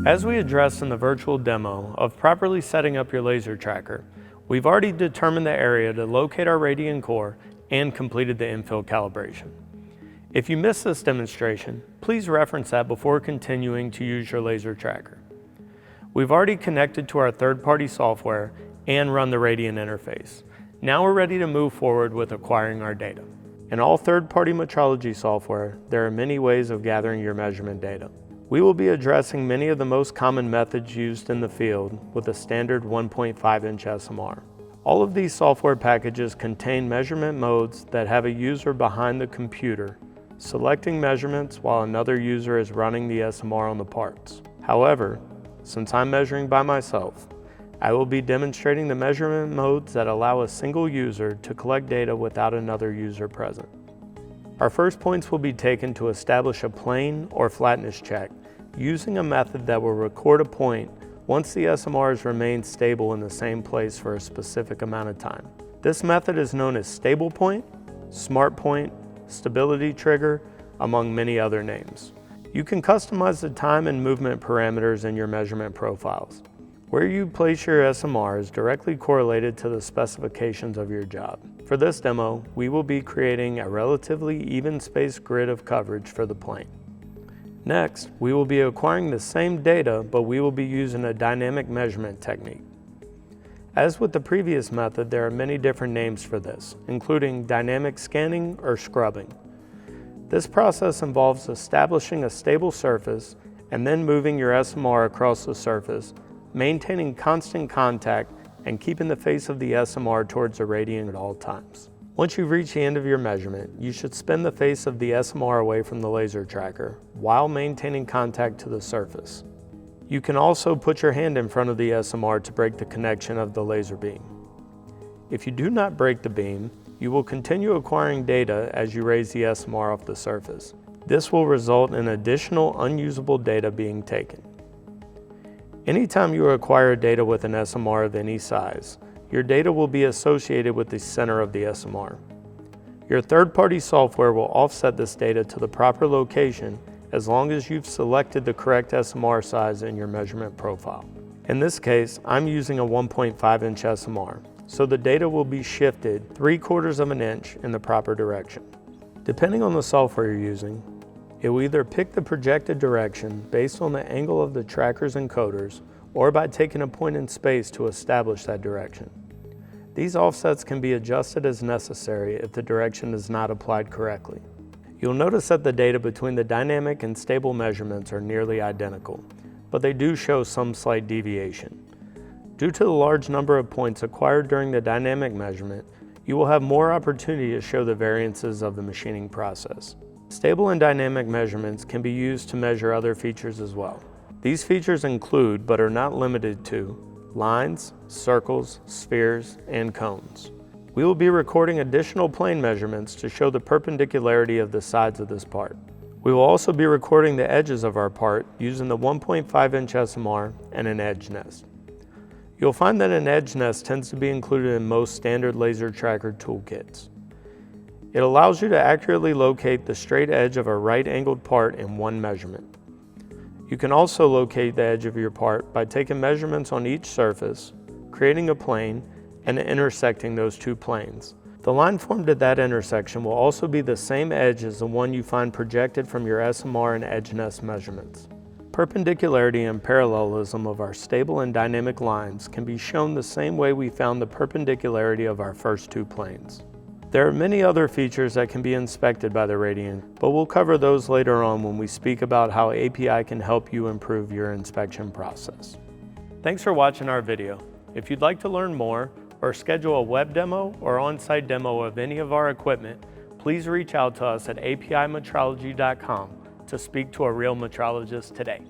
As we addressed in the virtual demo of properly setting up your laser tracker, we've already determined the area to locate our Radian core and completed the infill calibration. If you missed this demonstration, please reference that before continuing to use your laser tracker. We've already connected to our third-party software and run the Radian interface. Now we're ready to move forward with acquiring our data. In all third-party metrology software, there are many ways of gathering your measurement data. We will be addressing many of the most common methods used in the field with a standard 1.5-inch SMR. All of these software packages contain measurement modes that have a user behind the computer selecting measurements while another user is running the SMR on the parts. However, since I'm measuring by myself, I will be demonstrating the measurement modes that allow a single user to collect data without another user present. Our first points will be taken to establish a plane or flatness check using a method that will record a point once the SMRs remain stable in the same place for a specific amount of time. This method is known as stable point, smart point, stability trigger, among many other names. You can customize the time and movement parameters in your measurement profiles. Where you place your SMR is directly correlated to the specifications of your job. For this demo, we will be creating a relatively even-spaced grid of coverage for the plane. Next, we will be acquiring the same data, but we will be using a dynamic measurement technique. As with the previous method, there are many different names for this, including dynamic scanning or scrubbing. This process involves establishing a stable surface and then moving your SMR across the surface, maintaining constant contact and keeping the face of the SMR towards the Radian at all times. Once you've reached the end of your measurement, you should spin the face of the SMR away from the laser tracker while maintaining contact to the surface. You can also put your hand in front of the SMR to break the connection of the laser beam. If you do not break the beam, you will continue acquiring data as you raise the SMR off the surface. This will result in additional unusable data being taken. Anytime you acquire data with an SMR of any size, your data will be associated with the center of the SMR. Your third-party software will offset this data to the proper location as long as you've selected the correct SMR size in your measurement profile. In this case, I'm using a 1.5-inch SMR, so the data will be shifted 3/4 of an inch in the proper direction. Depending on the software you're using, it will either pick the projected direction based on the angle of the tracker's encoders or by taking a point in space to establish that direction. These offsets can be adjusted as necessary if the direction is not applied correctly. You'll notice that the data between the dynamic and stable measurements are nearly identical, but they do show some slight deviation. Due to the large number of points acquired during the dynamic measurement, you will have more opportunity to show the variances of the machining process. Stable and dynamic measurements can be used to measure other features as well. These features include, but are not limited to, lines, circles, spheres, and cones. We will be recording additional plane measurements to show the perpendicularity of the sides of this part. We will also be recording the edges of our part using the 1.5-inch SMR and an edge nest. You'll find that an edge nest tends to be included in most standard laser tracker toolkits. It allows you to accurately locate the straight edge of a right-angled part in one measurement. You can also locate the edge of your part by taking measurements on each surface, creating a plane, and intersecting those two planes. The line formed at that intersection will also be the same edge as the one you find projected from your SMR and edge nest measurements. Perpendicularity and parallelism of our stable and dynamic lines can be shown the same way we found the perpendicularity of our first two planes. There are many other features that can be inspected by the Radian, but we'll cover those later on when we speak about how API can help you improve your inspection process. Thanks for watching our video. If you'd like to learn more or schedule a web demo or on-site demo of any of our equipment, please reach out to us at apimetrology.com to speak to a real metrologist today.